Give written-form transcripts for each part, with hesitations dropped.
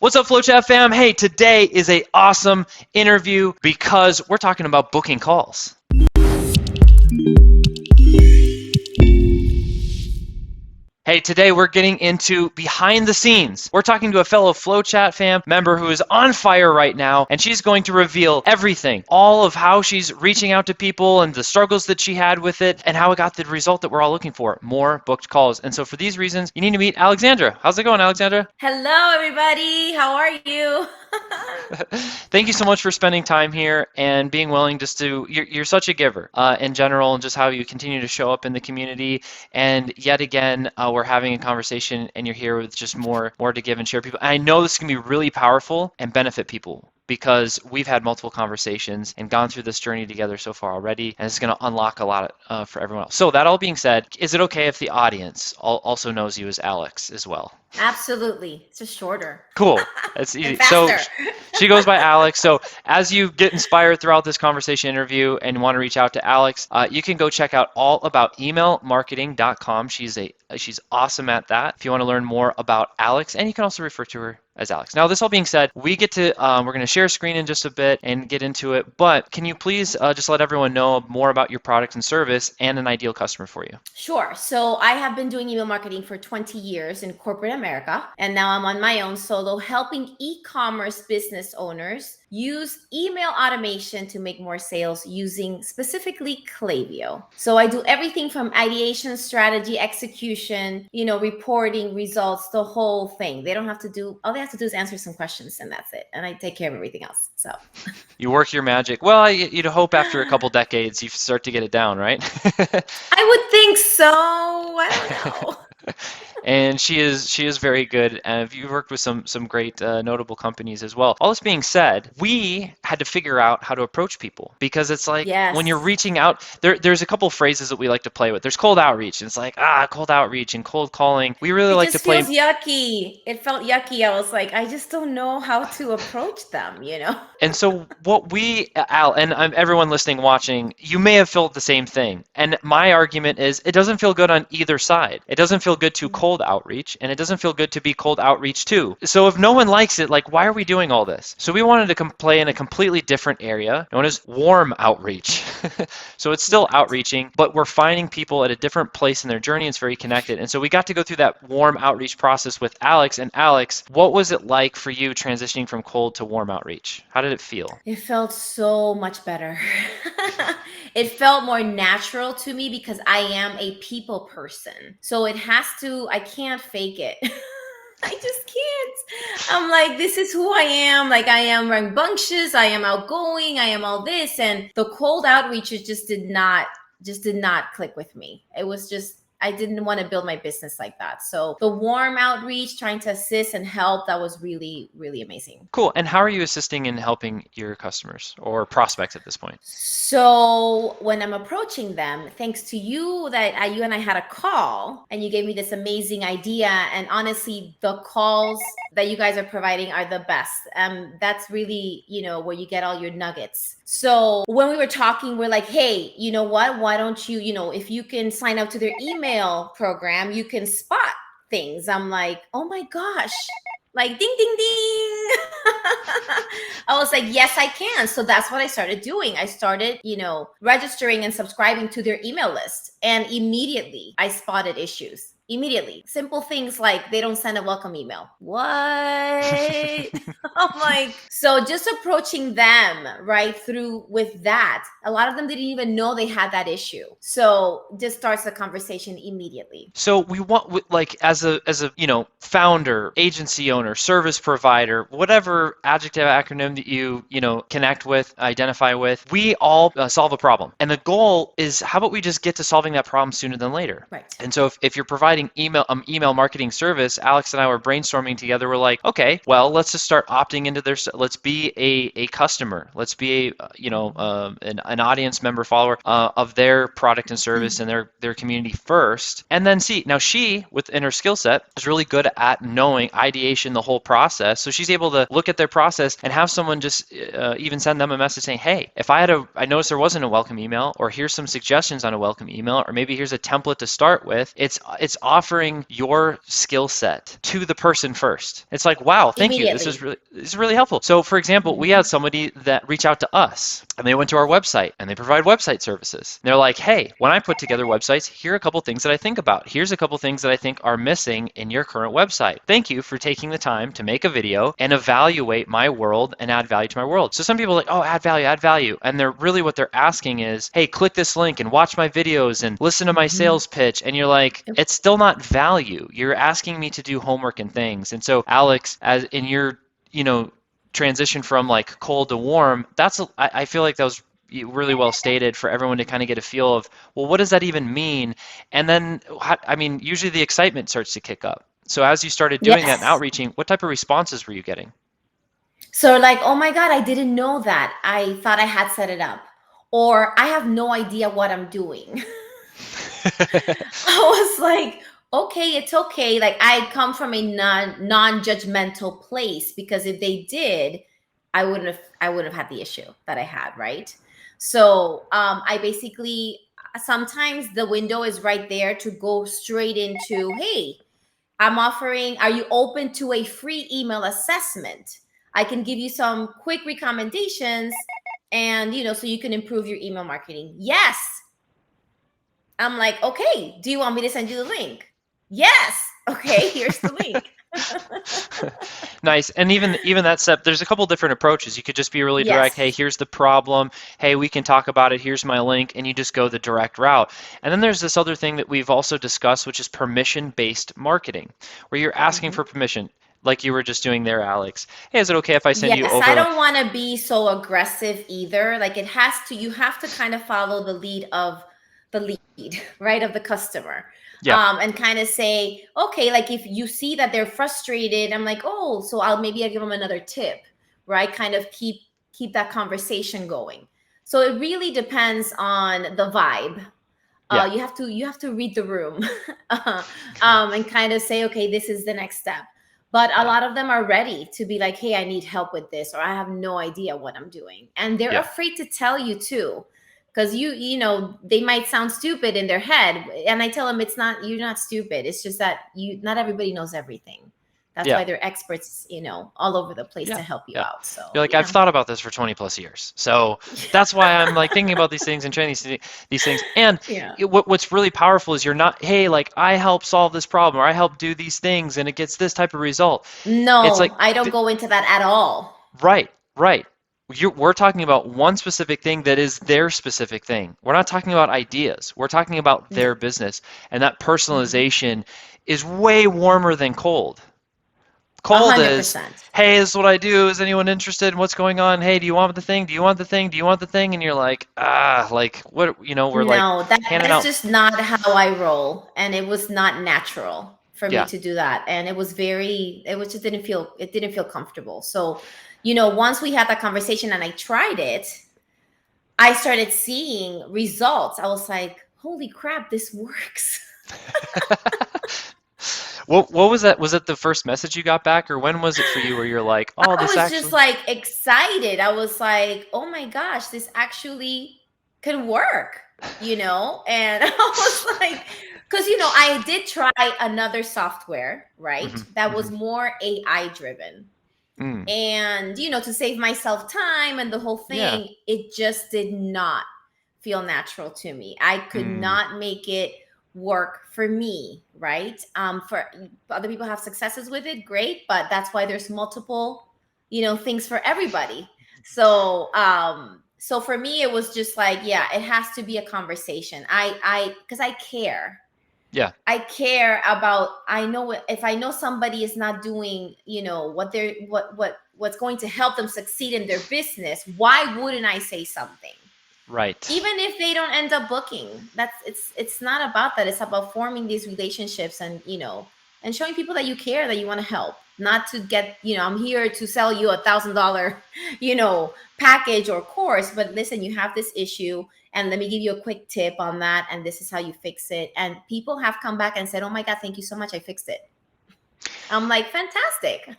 What's up, FlowChat fam? Hey, today is a awesome interview because we're talking about booking calls. Hey, today we're getting into behind the scenes. We're talking to a fellow FlowChat fam member who is on fire right now, and she's going to reveal everything, all of how she's reaching out to people and the struggles that she had with it and how it got the result that we're all looking for, more booked calls. And so for these reasons, you need to meet Alexandra. How's it going, Alexandra? Hello, everybody. How are you? Thank you so much for spending time here and being willing just to, you're such a giver in general, and just how you continue to show up in the community. And yet again, we're having a conversation and you're here with just more to give and share people. And I know this can be really powerful and benefit people, because we've had multiple conversations and gone through this journey together so far already, and it's going to unlock a lot for everyone else. So that all being said, is it okay if the audience also knows you as Alex as well? Absolutely. It's just shorter. Cool. That's easy. So she goes by Alex. So as you get inspired throughout this conversation interview and want to reach out to Alex, you can go check out all about emailmarketing.com. She's awesome at that. If you want to learn more about Alex, and you can also refer to her as Alex. Now, this all being said, we're going to share a screen in just a bit and get into it, but can you please just let everyone know more about your product and service and an ideal customer for you? Sure. So I have been doing email marketing for 20 years in corporate America, and now I'm on my own solo helping e-commerce business owners use email automation to make more sales using specifically Klaviyo. So I do everything from ideation, strategy, execution, reporting, results, the whole thing. They don't have to do, all they have to do is answer some questions, and that's it. And I take care of everything else. So you work your magic. Well, you'd hope after a couple decades you start to get it down, right? I would think so. I don't know. And she is very good. And you've worked with some great notable companies as well. All this being said, we had to figure out how to approach people, because it's like, yes, when you're reaching out, there's a couple phrases that we like to play with. There's cold outreach, and it's like cold outreach and cold calling. We really like to play. It feels yucky. It felt yucky. I was like, I just don't know how to approach them, And so what Al, and everyone listening, watching, you may have felt the same thing. And my argument is, it doesn't feel good on either side. It doesn't feel good to cold outreach, and it doesn't feel good to be cold outreach too. So if no one likes it, like, why are we doing all this? So we wanted to play in a completely different area known as warm outreach. So it's still outreaching, but we're finding people at a different place in their journey. It's very connected. And so we got to go through that warm outreach process with Alex. And Alex, what was it like for you transitioning from cold to warm outreach? How did it feel? It felt so much better. It felt more natural to me because I am a people person. So I can't fake it. I just can't. I'm like, this is who I am. Like, I am rambunctious. I am outgoing. I am all this. And the cold outreach just did not click with me. It was just, I didn't want to build my business like that. So the warm outreach, trying to assist and help, that was really, really amazing. Cool. And how are you assisting in helping your customers or prospects at this point? So when I'm approaching them, thanks to you that you and I had a call and you gave me this amazing idea. And honestly, the calls that you guys are providing are the best. That's really, where you get all your nuggets. So when we were talking, we're like, hey, you know what? Why don't you, if you can sign up to their email program, you can spot things. I'm like, oh my gosh, like ding, ding, ding. I was like, yes, I can. So that's what I started doing. I started, registering and subscribing to their email list. And immediately I spotted issues. Immediately. Simple things like they don't send a welcome email. What? I'm like, so just approaching them right through with that. A lot of them didn't even know they had that issue. So just starts the conversation immediately. So we want, like, as a founder, agency owner, service provider, whatever adjective, acronym that you connect with, identify with, we all solve a problem. And the goal is, how about we just get to solving that problem sooner than later? Right. And so if you're providing email marketing service, Alex and I were brainstorming together. We're like, okay, well, let's just start opting into let's be a customer. Let's be an audience member, follower of their product and service and their community first. And then see, now she, within her skill set, is really good at knowing ideation, the whole process. So she's able to look at their process and have someone just even send them a message saying, hey, if I noticed there wasn't a welcome email, or here's some suggestions on a welcome email, or maybe here's a template to start with. It's offering your skill set to the person first. It's like, wow, thank you. Immediately. This is really helpful. So for example, we Mhm. had somebody that reached out to us and they went to our website and they provide website services. They're like, hey, when I put together websites, here are a couple things that I think about. Here's a couple things that I think are missing in your current website. Thank you for taking the time to make a video and evaluate my world and add value to my world. So some people are like, oh, add value, add value. And they're really what they're asking is, hey, click this link and watch my videos and listen to my Mhm. sales pitch. And you're like, Yep. it's still not value. You're asking me to do homework and things. And so Alex, as in your, you know, transition from like cold to warm, I feel like that was really well stated for everyone to kind of get a feel of, well, what does that even mean? And then, I mean, usually the excitement starts to kick up. So as you started doing that and Yes. outreaching, what type of responses were you getting? So like, oh my God, I didn't know that. I thought I had set it up. Or I have no idea what I'm doing. I was like, okay, it's okay. Like I come from a non-judgmental place because if they did, I wouldn't have had the issue that I had, right? So I basically sometimes the window is right there to go straight into, hey, I'm offering, are you open to a free email assessment? I can give you some quick recommendations and so you can improve your email marketing. Yes. I'm like, okay, do you want me to send you the link? Yes. Okay, here's the link. Nice. And even that step, there's a couple different approaches. You could just be really direct. Hey, Yes. here's the problem. Hey, we can talk about it. Here's my link. And you just go the direct route. And then there's this other thing that we've also discussed, which is permission-based marketing, where you're asking Mhm. for permission, like you were just doing there, Alex. Hey, is it okay if I send you Yes, I over? don't want to be so aggressive either. Like you have to kind of follow the lead of the lead, right, of the customer. Yeah, And kind of say, okay, like if you see that they're frustrated, I'm like, oh, so I'll give them another tip, right? Kind of keep that conversation going. So it really depends on the vibe. yeah, You have to read the room and kind of say, okay, this is the next step. But a yeah, lot of them are ready to be like, hey, I need help with this, or I have no idea what I'm doing, and they're yeah. afraid to tell you too, because they might sound stupid in their head, and I tell them it's not, you're not stupid. It's just that you not everybody knows everything. That's Yeah. why they're experts, all over the place Yeah, to help you yeah. out. So You're like, I've yeah. thought about this for 20 plus years. So that's why I'm like thinking about these things and trying these things. And Yeah. what's really powerful is you're not, hey, like I help solve this problem or I help do these things and it gets this type of result. It's like, No, I don't go into that at all. right, right. We're talking about one specific thing that is their specific thing. We're not talking about ideas. We're talking about No. their business. And that Mhm. personalization is way warmer than cold. A Cold hundred is, percent. hey, this is what I do. Is anyone interested in what's going on? Hey, do you want the thing? Do you want the thing? Do you want the thing? And you're like, like what, we're like No, that handing that's out. just not how I roll, and it was not natural for me Yeah. to do that, and it was just didn't feel comfortable. So, once we had that conversation and I tried it, I started seeing results. I was like, "Holy crap, this works." What was that? Was it the first message you got back, or when was it for you where you're like, oh, I this was just actually, like excited. I was like, "Oh my gosh, this actually could work," And I was like, because I did try another software, right? hmm That hmm was more AI driven. mm, And to save myself time and the whole yeah, thing, it just did not feel natural to me. I could mm, not make it work for me, right? For other people have successes with it, great, but that's why there's multiple, things for everybody. So for me it was just like, yeah, it has to be a conversation. I because yeah, I care about, I know if I know somebody is not doing, what they're what's going to help them succeed in their business, why wouldn't I say something? right, Even if they don't end up booking. It's not about that. It's about forming these relationships, and showing people that you care, that you want to help, not to get, I'm here to sell you $1,000 package or course, but listen, you have this issue and let me give you a quick tip on that, and this is how you fix it. And people have come back and said, oh my God, thank you so much, I fixed it. I'm like, fantastic.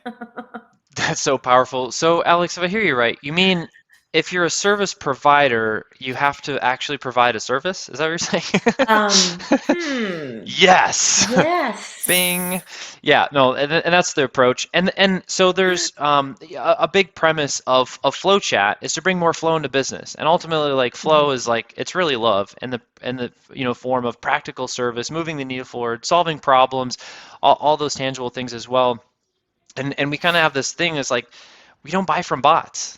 that's so powerful. So Alex, if I hear you right, you mean if you're a service provider, you have to actually provide a service. Is that what you're saying? Yes. Bing. Yes. Yeah, no, and that's the approach. And so there's a big premise of FlowChat is to bring more flow into business. And ultimately like flow Mhm. is like it's really love and the form of practical service, moving the needle forward, solving problems, all those tangible things as well. And we kind of have this thing is like we don't buy from bots.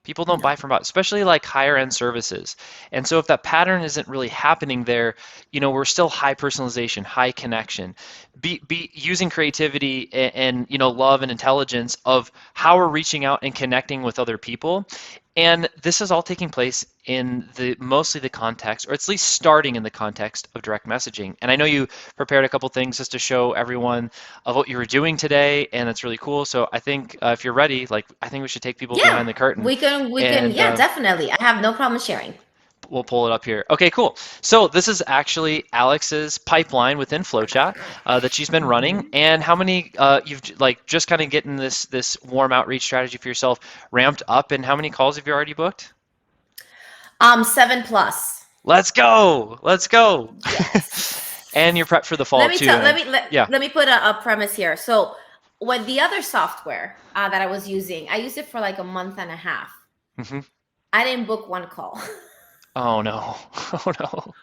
People don't buy No. from bots, especially like higher end services. And so if that pattern isn't really happening there, we're still high personalization, high connection. Be using creativity and love and intelligence of how we're reaching out and connecting with other people. And this is all taking place in the mostly the context, or at least starting in the context of direct messaging. And I know you prepared a couple things just to show everyone of what you were doing today, and that's really cool. So I think if you're ready, like I think we should take people Yeah, behind the curtain, we can, and yeah, definitely. I have no problem sharing. we'll pull it up here. Okay, cool. So this is actually Alex's pipeline within FlowChat that she's been running, Mhm. and how many you've like just kind of getting this warm outreach strategy for yourself ramped up, and how many calls have you already booked? 7 plus. Let's go. Let's go. And you're Yes. prepped for the fall Let me too. tell. And yeah. Let me put a premise here. So, with the other software that I was using, I used it for like a month and a half. Hmm. I didn't book one call. Oh no. Oh no.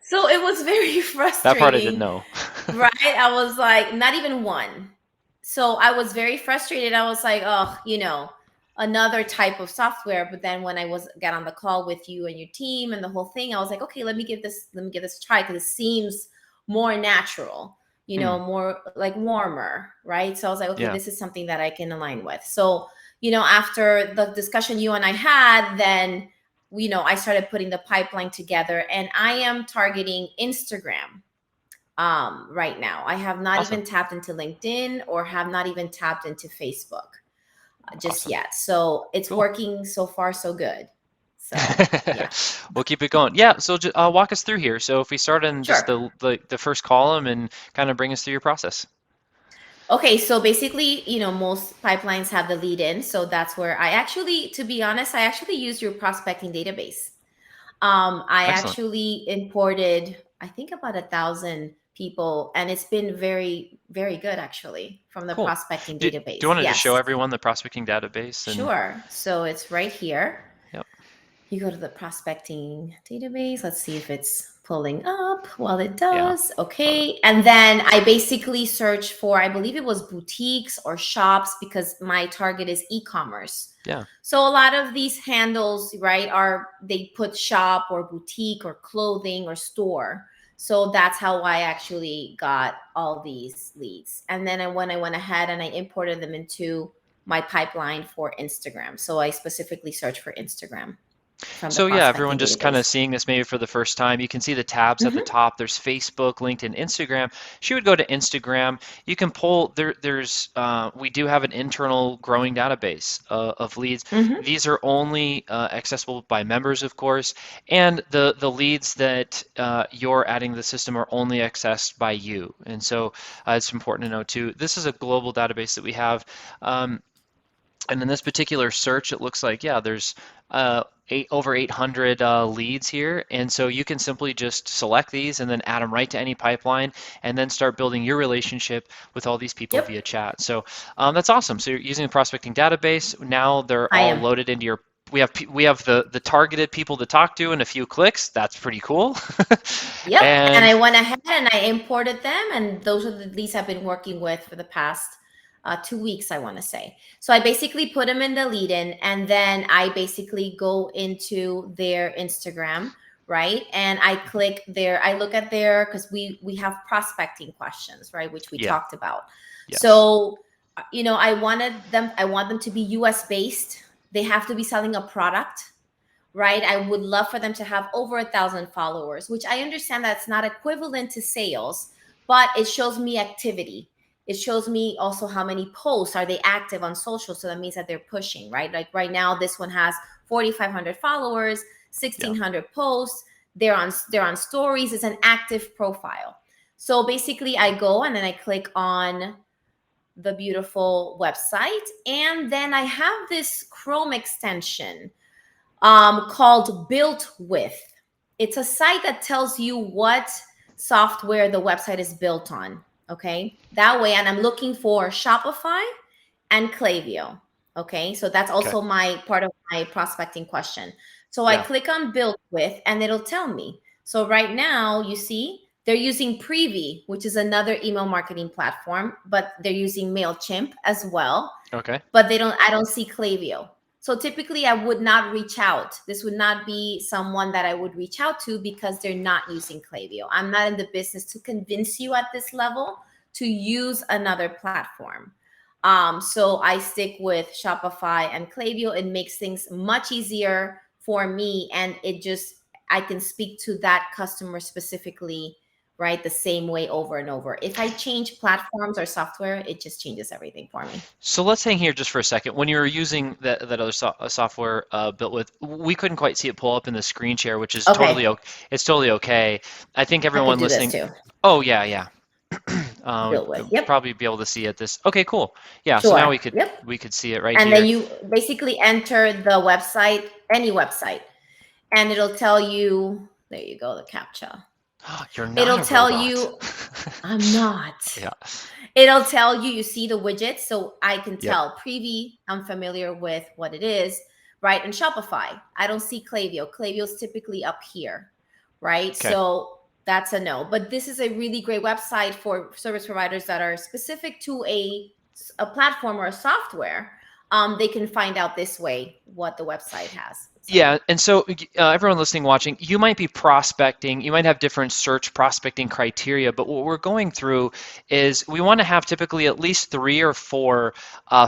So it was very That part I didn't frustrating, know. right? I was like, not even one. So I was very frustrated. I was like, oh, another type of software. But then when I got on the call with you and your team and the whole thing, I was like, okay, let me give this a try because it seems more natural, Hmm. more like warmer, right? So I was like, okay, Yeah. this is something that I can align with. So, after the discussion you and I had, then I started putting the pipeline together, and I am targeting Instagram right now. I have not Awesome. even tapped into LinkedIn or have not even tapped into Facebook just Awesome. yet. So it's Cool. working so far, so good. So yeah, We'll keep it going. Yeah, so walk us through here. So if we start in just sure. the first column and kind of bring us through your process. Okay, so basically, most pipelines have the lead in. So that's where to be honest, I actually used your prospecting database. I Excellent. actually imported, I think, about 1,000 people, and it's been very, very good actually from the Cool. prospecting Do you database. want to just show Yes, everyone the prospecting database and sure. So it's right here. yep. You go to the prospecting database. Let's see if it's pulling up. Well, it Yeah. does. Love it. Okay. And then I basically search for, I believe it was boutiques or shops because my target is e-commerce. Yeah. So a lot of these handles, right, they put shop or boutique or clothing or store. So that's how I actually got all these leads. And then when I went ahead and I imported them into my pipeline for Instagram. So I specifically searched for Instagram from the So yeah, everyone prospecting just kind of database. seeing this maybe for the first time. You can see the tabs at the Hmm. top. There's Facebook, LinkedIn, Instagram. She would go to Instagram. You can pull there. We do have an internal growing database of leads. Hmm. These are only accessible by members, of course, and the leads that you're adding to the system are only accessed by you. And so it's important to know too. This is a global database that we have. Um, and in this particular search, it looks like, yeah, there's over 800 leads here. And so you can simply just select these and then add them right to any pipeline and then start building your relationship with all these people Yep, via chat. So that's awesome. So you're using the prospecting database. Now they're I all am. loaded into your we have the targeted people to talk to in a few clicks. That's pretty cool. Yep. And And I went ahead and I imported them, and those are the leads I've been working with for the past 2 weeks, I want to say. So I basically put them in the lead in, and then I basically go into their Instagram, right? And I look at because we have prospecting questions, right? Which we yeah, talked about. yes, So, I want them to be US based. They have to be selling a product, right? I would love for them to have over 1,000 followers, which I understand that's not equivalent to sales, but it shows me activity. It shows me also how many posts are they active on social. So that means that they're pushing, right? Like right now, this one has 4,500 followers, yeah, 1,600 posts. They're on stories. It's an active profile. So basically, I go and then I click on the beautiful website. And then I have this Chrome extension called Built With. It's a site that tells you what software the website is built on. Okay. That way, and I'm looking for Shopify and Klaviyo. Okay. So that's Okay. also my part of my prospecting question. So I Yeah. click on Built With and it'll tell me. So right now, you see, they're using Privy, which is another email marketing platform, but they're using MailChimp as well. Okay. But I don't see Klaviyo. So typically I would not reach out. This would not be someone that I would reach out to because they're not using Klaviyo. I'm not in the business to convince you at this level to use another platform. So I stick with Shopify and Klaviyo. It makes things much easier for me. And I can speak to that customer specifically, right, the same way over and over. If I change platforms or software, it just changes everything for me. So let's hang here just for a second. When you were using that other software Built With, we couldn't quite see it pull up in the screen share, which is totally Okay, okay. It's totally okay. I think I could everyone do this listening. too. Oh yeah, yeah. Built With. Yep. Probably be able to see it this. Okay, cool. Yeah. So now Sure. Yep. we could see it right And then here. you basically enter the website, any website, and it'll tell you, there you go, the CAPTCHA. You're not It'll a tell robot. you, I'm not. Yeah. It'll tell you, you see the widgets. So I can Yep. tell Privy, I'm familiar with what it is, right? And Shopify, I don't see Klaviyo. Klaviyo is typically up here, right? Okay. So that's a no. But this is a really great website for service providers that are specific to a platform or a software. They can find out this way what the website has. So. Yeah, and so everyone listening, watching, you might be prospecting, you might have different search prospecting criteria, but what we're going through is we want to have typically at least 3 or 4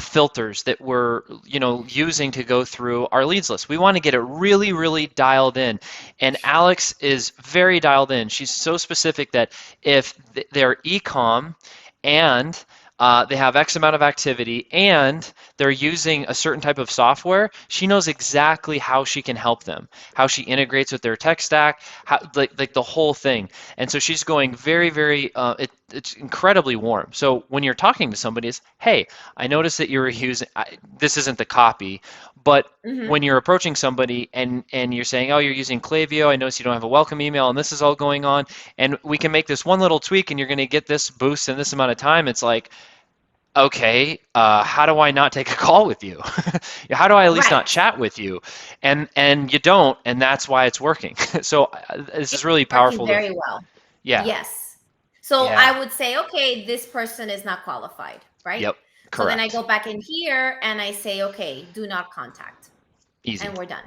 filters that we're, using to go through our leads list. We want to get it really, really dialed in, and Alex is very dialed in. She's so specific that if they're e-com and they have X amount of activity and they're using a certain type of software, she knows exactly how she can help them, how she integrates with their tech stack, like the whole thing. And so she's going very, very, it's incredibly warm. So when you're talking to somebody, it's, hey, I noticed that you were using, this isn't the copy, but when you're approaching somebody and you're saying, oh, you're using Klaviyo, I noticed you don't have a welcome email and this is all going on, and we can make this one little tweak and you're going to get this boost in this amount of time, it's like, okay, how do I not take a call with you? How do I at least not chat with you? And you don't, and that's why it's working. So this is really powerful. Working very well. Yeah. Yes. So Yeah. I would say, okay, this person is not qualified, right? Yep. So then I Correct. go back in here and I say, okay, do not contact. Easy. And we're done.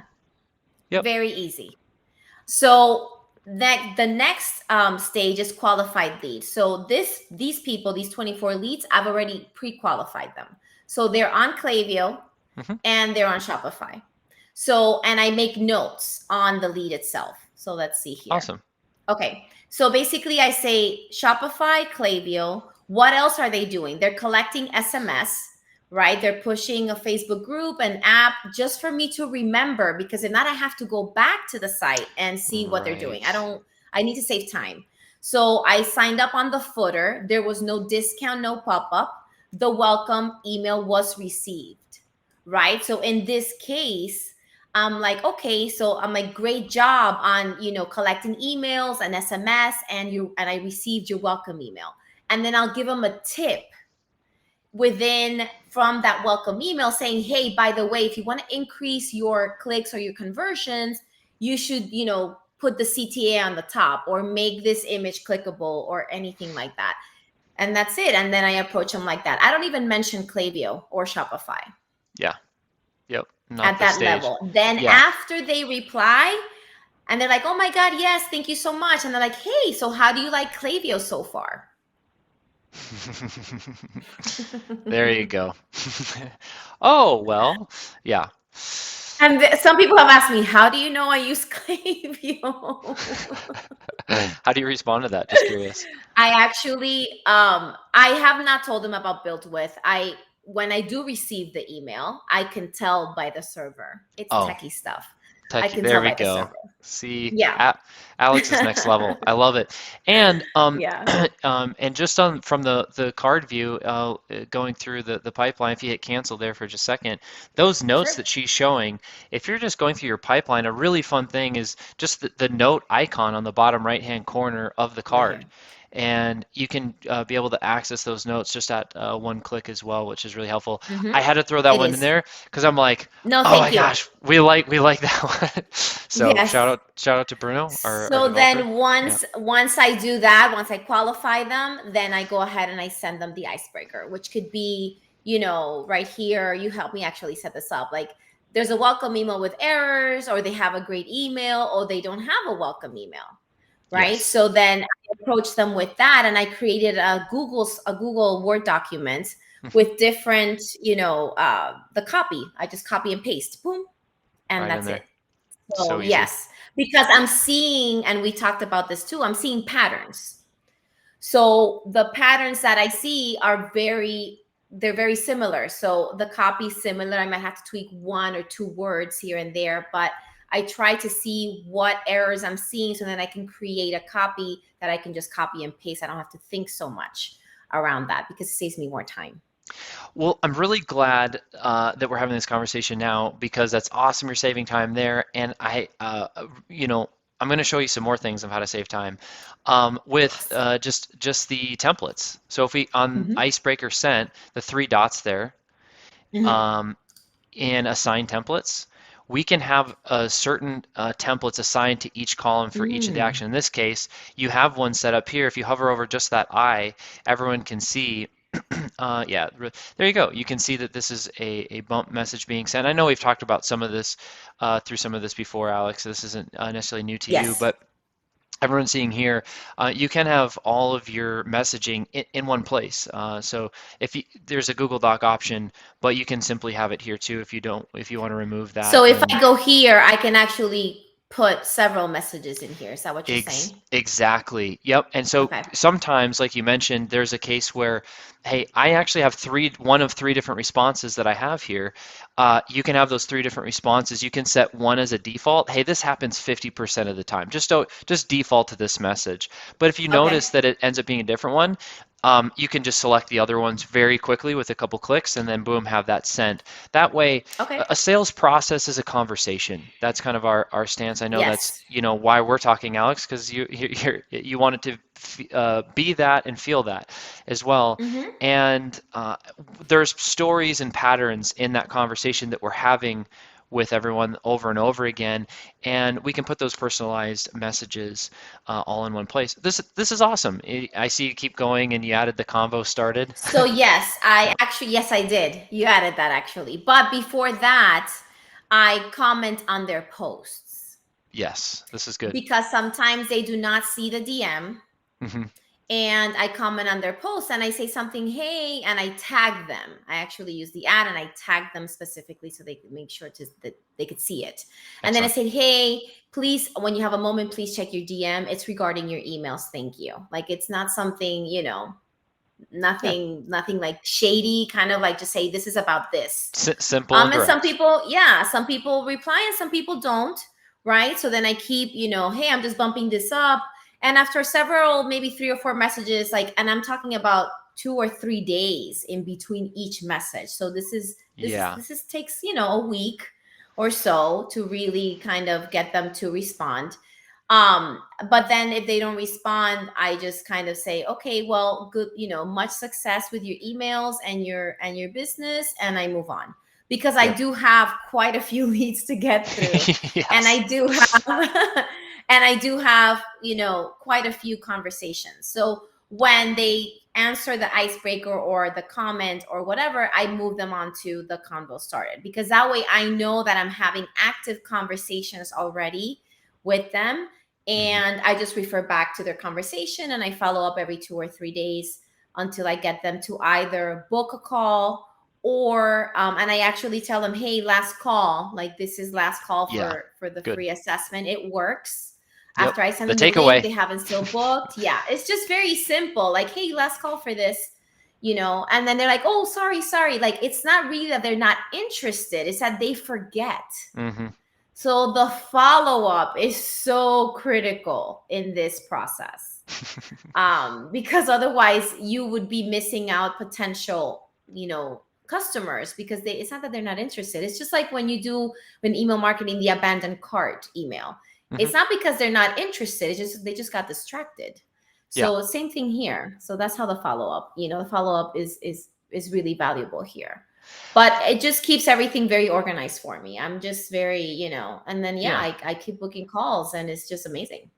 Yep. Very easy. So that the next stage is qualified leads. So these people, these 24 leads, I've already pre-qualified them. So they're on Klaviyo and they're on Shopify. So, and I make notes on the lead itself. So let's see here. Awesome. Okay. So basically I say Shopify, Klaviyo. What else are they doing? They're collecting SMS, right? They're pushing a Facebook group, an app, just for me to remember, because if not, I have to go back to the site and see what they're doing. I need to save time. So I signed up on the footer. There was no discount, no pop-up. The welcome email was received, right? So in this case, I'm like, okay, so I'm like, great job on, collecting emails and SMS, and I received your welcome email. And then I'll give them a tip from that welcome email saying, hey, by the way, if you want to increase your clicks or your conversions, you should, put the CTA on the top or make this image clickable or anything like that. And that's it. And then I approach them like that. I don't even mention Klaviyo or Shopify. Yeah. Yep. Not at that stage. level. Then after they reply and they're like, oh my God, yes, thank you so much. And they're like, hey, so how do you like Klaviyo so far? There you go. Oh, well, yeah. And some people have asked me, how do you know I use Klaviyo? How do you respond to that? Just curious. I actually, I have not told them about Built With. When I do receive the email, I can tell by the server. It's techie stuff. I can There tell we by the go. server. See, Yeah. Alex is next level. I love it. And Yeah. and just on from the card view, going through the pipeline, if you hit cancel there for just a second, those notes Sure. that she's showing, if you're just going through your pipeline, a really fun thing is just the note icon on the bottom right-hand corner of the Right card. here. And you can be able to access those notes just at one click as well, which is really helpful. Mm-hmm. I had to throw that It one in is. there because I'm like, No, oh my thank you. gosh, we like that one. So Yes. shout out to Bruno, our So developer. then Yeah. once I do that, once I qualify them, then I go ahead and I send them the icebreaker, which could be, right here. You help me actually set this up. Like there's a welcome email with errors, or they have a great email, or they don't have a welcome email. Right. Yes. So then I approach them with that, and I created a Google Word document Mhm. with different, the copy. I just copy and paste, boom, and Right in that's there. it. So So easy. yes, because I'm seeing, and we talked about this too, I'm seeing patterns. So the patterns that I see they're very similar. So the copy is similar. I might have to tweak one or two words here and there, but I try to see what errors I'm seeing so that I can create a copy that I can just copy and paste. I don't have to think so much around that because it saves me more time. Well, I'm really glad that we're having this conversation now because that's awesome. You're saving time there, and I'm going to show you some more things of how to save time with Awesome. just the templates. So if we on Hmm. Icebreaker sent the three dots there, Hmm. um, in assign templates, we can have certain templates assigned to each column for each of the Mm. action. In this case, you have one set up here. If you hover over just that I, everyone can see. Yeah, there you go. You can see that this is a bump message being sent. I know we've talked about some of this through some of this before, Alex. This isn't necessarily new to you, Yes. but everyone's seeing here, you can have all of your messaging in one place. So if you, there's a Google Doc option, but you can simply have it here too if you want to remove that. So if And I go here, I can actually put several messages in here. Is that what you're saying? Exactly. Yep. And so Okay. sometimes, like you mentioned, there's a case where, hey, I actually have one of three different responses that I have here. You can have those three different responses. You can set one as a default. Hey, this happens 50% of the time. Just default to this message. But if you Okay. notice that it ends up being a different one, you can just select the other ones very quickly with a couple clicks, and then boom, have that sent. That way, Okay. a sales process is a conversation. That's kind of our stance. I know that's Yes. why we're talking, Alex, because you want it to be that and feel that as well. Mm-hmm. And there's stories and patterns in that conversation that we're having with everyone over and over again, and we can put those personalized messages all in one place. This is awesome. I see you keep going, and you added the convo started. So yes, I did. You added that actually. But before that, I comment on their posts Yes, this is good. because sometimes they do not see the DM, Hmm. and I comment on their posts and I say something, hey, and I tag them. I actually use the ad and I tag them specifically so they could make sure that they could see it. And then I Excellent. said, hey, please, when you have a moment, please check your DM. It's regarding your emails. Thank you. Like it's not something, Yeah, nothing like shady, kind of like just say this is about this. simple and And direct. some people reply and some people don't, right? So then I keep, hey, I'm just bumping this up. And after several, maybe 3 or 4 messages, like, and I'm talking about 2 or 3 days in between each message. So Yeah. this is takes, a week or so to really kind of get them to respond. But then if they don't respond, I just kind of say, okay, well, good, much success with your emails and your business, and I move on because I Good. do have quite a few leads to get through, and Yes. I do have and I do have, quite a few conversations. So when they answer the icebreaker or the comment or whatever, I move them on to the convo started because that way I know that I'm having active conversations already with them, Hmm. and I just refer back to their conversation and I follow up every 2 or 3 days until I get them to either book a call or and I actually tell them, hey, last call, like this is last call Yeah. for the Good. free assessment. It works. Yep. After I send The them the link, takeaway. they haven't still booked. Yeah, it's just very simple. Like, hey, last call for this, and then they're like, oh, sorry. Like, it's not really that they're not interested, it's that they forget. Hmm. So the follow up is so critical in this process, because otherwise you would be missing out potential, customers, because it's not that they're not interested. It's just like when you do when email marketing, the abandoned cart email. Hmm. It's not because they're not interested. It's just they just got distracted. Yeah. So same thing here. So that's how the follow up. The follow up is really valuable here. But it just keeps everything very organized for me. I'm just very, and then yeah, Yeah. I keep booking calls, and it's just amazing.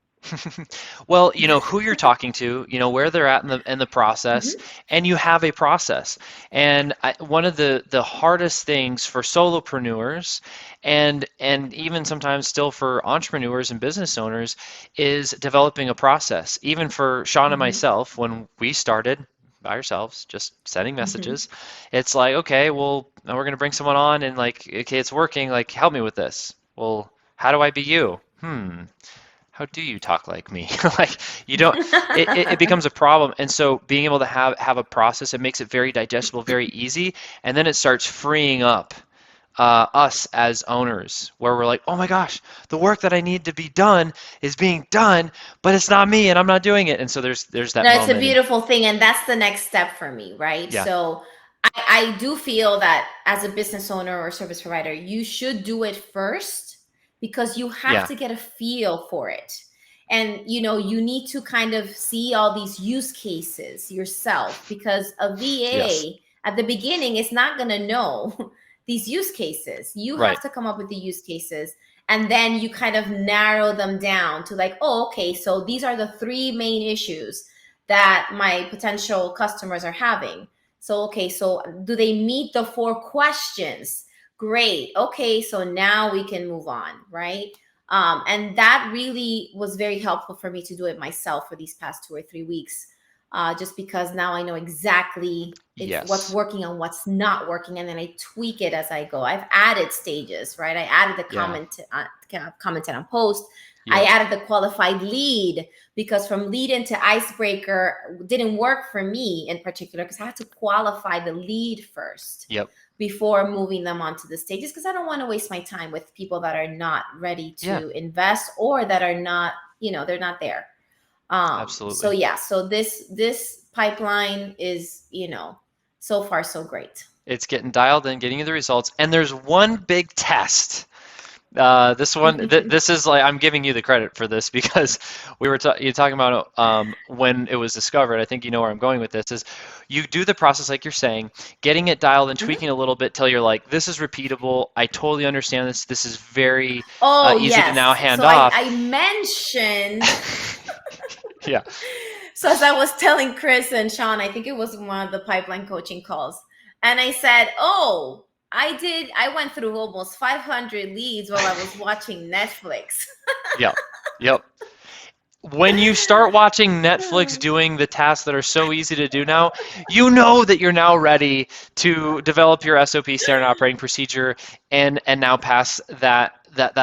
Well, you know who you're talking to, you know where they're at in the process, Hmm. and you have a process. And one of the hardest things for solopreneurs, and even sometimes still for entrepreneurs and business owners, is developing a process. Even for Sean and Hmm. myself, when we started by ourselves, just sending Hmm. messages, it's like, okay, well, now we're gonna bring someone on, and like, okay, it's working. Like, help me with this. Well, how do I be you? How do you talk like me? Like, you don't, it becomes a problem. And so being able to have a process, it makes it very digestible, very easy. And then it starts freeing up us as owners, where we're like, oh my gosh, the work that I need to be done is being done, but it's not me and I'm not doing it. And so there's that No, it's a moment. And beautiful thing, and that's the next step for me, right? yeah, So I do feel that as a business owner or service provider, you should do it first, because you have yeah, to get a feel for it. And you need to kind of see all these use cases yourself, because a yes, VA at the beginning is not going to know these use cases. You right, have to come up with the use cases, and then you kind of narrow them down to like, oh, okay, so these are the three main issues that my potential customers are having. So, okay, so do they meet the four questions? Great. Okay, so now we can move on, right? And that really was very helpful for me to do it myself for these past 2 or 3 weeks, just because now I know exactly it's what's yes, working and what's not working, and then I tweak it as I go. I've added stages, right? I added the yeah, commented on post. I yep, added the qualified lead, because from lead into icebreaker didn't work for me in particular, because I had to qualify the lead first yep, before moving them onto the stages, because I don't want to waste my time with people that are not ready yeah, to invest, or that are not, they're not there. So absolutely. yeah, so this pipeline is, so far so great. It's getting dialed in, getting you the results. And there's one big test. This one, this is like, I'm giving you the credit for this because you're talking about when it was discovered. I think you know where I'm going with this. Is you do the process like you're saying, getting it dialed and Mhm. tweaking a little bit till you're like, this is repeatable. I totally understand this. This is very Oh easy to now yes, hand so I off. I mentioned. Yeah, So as I was telling Chris and Sean, I think it was one of the pipeline coaching calls, and I said, "Oh, I went through almost 500 leads while I was watching Netflix." yep, yep. When you start watching Netflix doing the tasks that are so easy to do now, you know that you're now ready to develop your SOP, standard operating procedure, and now pass that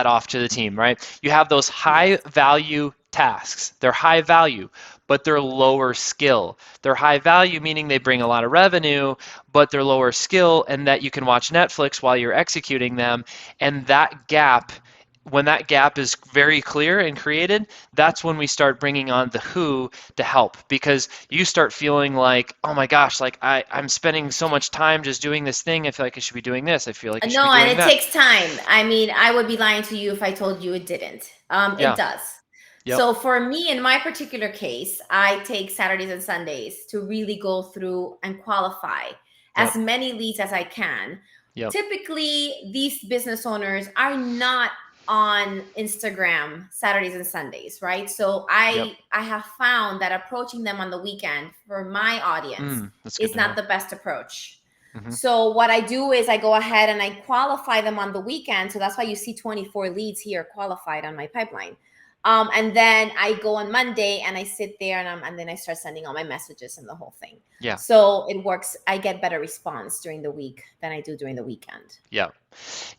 off to the team, right? You have those high Yes. value tasks. They're high value, but they're lower skill. They're high value meaning they bring a lot of revenue, but they're lower skill, and that you can watch Netflix while you're executing them. And that gap, when that gap is very clear and created, that's when we start bringing on the who to help, because you start feeling like, oh my gosh, like I'm spending so much time just doing this thing. I feel like I should be doing this. I feel like I should be No, and doing it that. takes time. I mean, I would be lying to you if I told you it didn't. It Yeah. does. Yep. So for me, in my particular case, I take Saturdays and Sundays to really go through and qualify Yep. as many leads as I can. Yep. Typically, these business owners are not on Instagram Saturdays and Sundays, right? So Yep. I have found that approaching them on the weekend for my audience That's good is to not know. the best approach. Hmm. So what I do is I go ahead and I qualify them on the weekend. So that's why you see 24 leads here qualified on my pipeline. And then I go on Monday and I sit there and then I start sending all my messages and the whole thing. Yeah. So it works. I get better response during the week than I do during the weekend. Yep.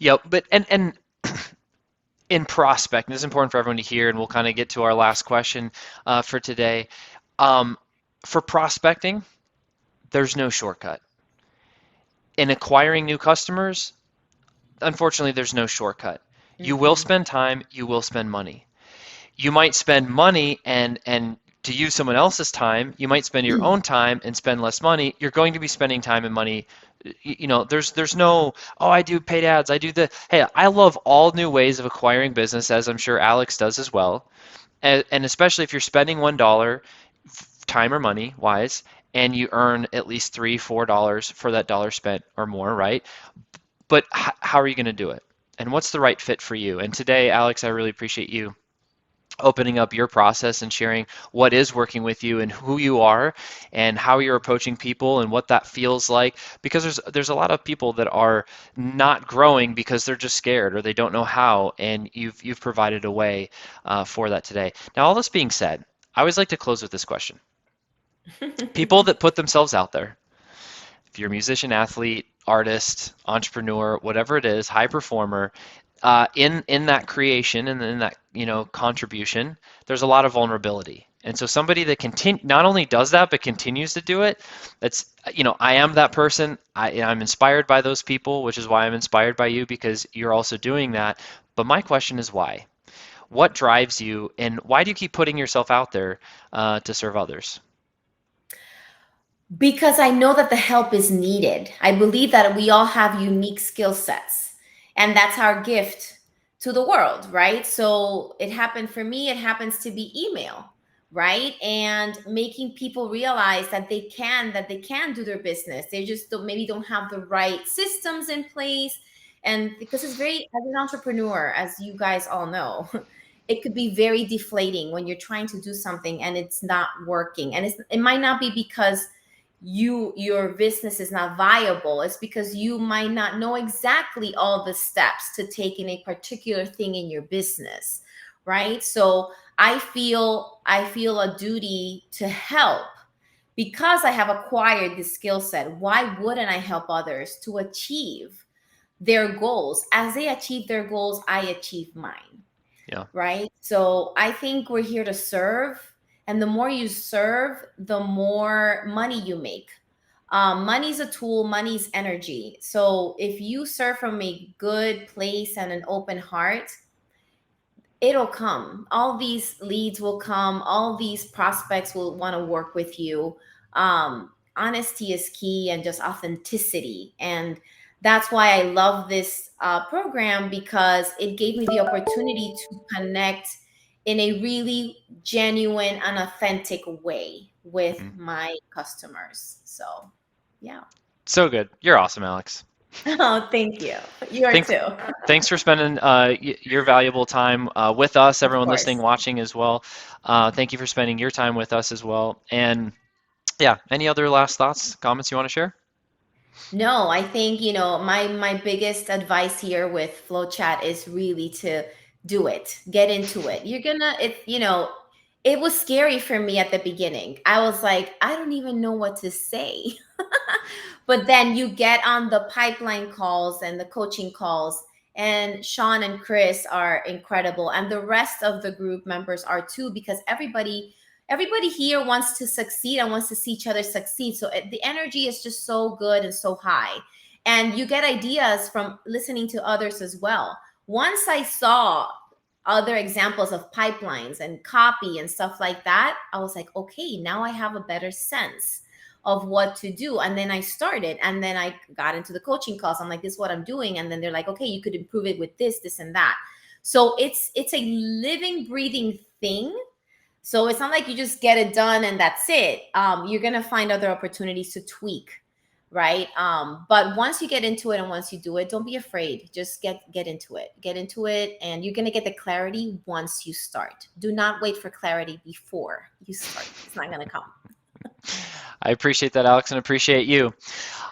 Yep. But and in prospecting, this is important for everyone to hear, and we'll kind of get to our last question for today. Um, for prospecting, there's no shortcut. In acquiring new customers, unfortunately, there's no shortcut. You will Mm-hmm. spend time, you will spend money. You might spend money and to use someone else's time, you might spend your own time and spend less money. You're going to be spending time and money. There's no, oh, I do paid ads, I do the, hey, I love all new ways of acquiring business, as I'm sure Alex does as well. And especially if you're spending $1, time or money wise, and you earn at least $3, $4 for that dollar spent or more, right? But how are you going to do it? And what's the right fit for you? And today, Alex, I really appreciate you opening up your process and sharing what is working with you and who you are and how you're approaching people and what that feels like, because there's a lot of people that are not growing because they're just scared or they don't know how, and you've provided a way for that today. Now, all this being said, I always like to close with this question. People that put themselves out there, if you're a musician, athlete, artist, entrepreneur, whatever it is, high performer, in that creation and in that contribution, there's a lot of vulnerability. And so somebody that not only does that but continues to do it, that's I am that person. I'm inspired by those people, which is why I'm inspired by you, because you're also doing that. But my question is why? What drives you, and why do you keep putting yourself out there to serve others? Because I know that the help is needed. I believe that we all have unique skill sets, and that's our gift to the world, right? So it happened for me, it happens to be email, right? And making people realize that they can do their business. They just maybe don't have the right systems in place. And because it's very, as an entrepreneur, as you guys all know, it could be very deflating when you're trying to do something and it's not working. And it might not be because your business is not viable. It's because you might not know exactly all the steps to take in a particular thing in your business, right? So I feel a duty to help because I have acquired this skill set. Why wouldn't I help others to achieve their goals? As they achieve their goals, I achieve mine, Yeah. right? So I think we're here to serve. And the more you serve, the more money you make. Money's a tool, money's energy. So if you serve from a good place and an open heart, it'll come. All these leads will come. All these prospects will want to work with you. Honesty is key, and just authenticity. And that's why I love this program, because it gave me the opportunity to connect in a really genuine and authentic way with Mhm. my customers. So, yeah. So good. You're awesome, Alex. Oh, thank you. You are Thanks, too. thanks for spending your valuable time with us, Of everyone listening, course. watching as well. Thank you for spending your time with us as well. And yeah, any other last thoughts, comments you want to share? No, I think, my biggest advice here with FlowChat is really to do it. Get into it. It was scary for me at the beginning. I was like, I don't even know what to say. But then you get on the pipeline calls and the coaching calls, and Sean and Chris are incredible, and the rest of the group members are too, because everybody here wants to succeed and wants to see each other succeed. So the energy is just so good and so high, and you get ideas from listening to others as well. Once I saw other examples of pipelines and copy and stuff like that, I was like, okay, now I have a better sense of what to do. And then I started, and then I got into the coaching calls. I'm like, this is what I'm doing. And then they're like, okay, you could improve it with this and that. So it's a living, breathing thing. So it's not like you just get it done and that's it. You're gonna find other opportunities to tweak, right? But once you get into it and once you do it, don't be afraid. Just get into it. Get into it, and you're gonna get the clarity once you start. Do not wait for clarity before you start. It's not gonna come. I appreciate that, Alex, and appreciate you.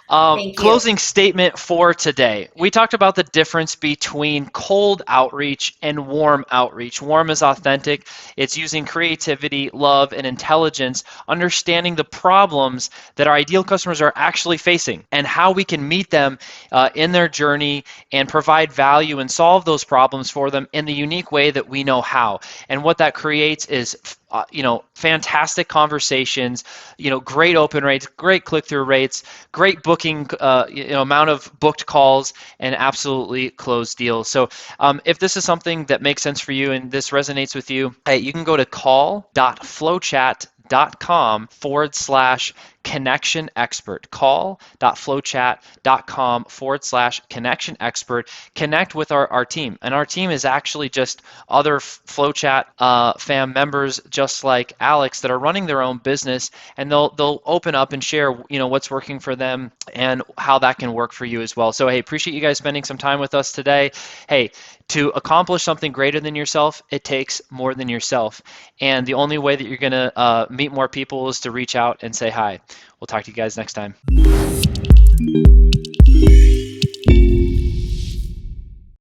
Thank you. Closing statement for today. We talked about the difference between cold outreach and warm outreach. Warm is authentic. It's using creativity, love, and intelligence, understanding the problems that our ideal customers are actually facing and how we can meet them in their journey and provide value and solve those problems for them in the unique way that we know how. And what that creates is fantastic conversations, great open rates, great click-through rates, great book booking, amount of booked calls and absolutely closed deals. So if this is something that makes sense for you and this resonates with you, hey, you can go to call.flowchat.com/connection expert. Call.flowchat.com/connection expert. Connect with our team. And our team is actually just other FlowChat fam members just like Alex that are running their own business, and they'll open up and share what's working for them and how that can work for you as well. So hey, appreciate you guys spending some time with us today. Hey, to accomplish something greater than yourself, it takes more than yourself. And the only way that you're going to meet more people is to reach out and say hi. We'll talk to you guys next time.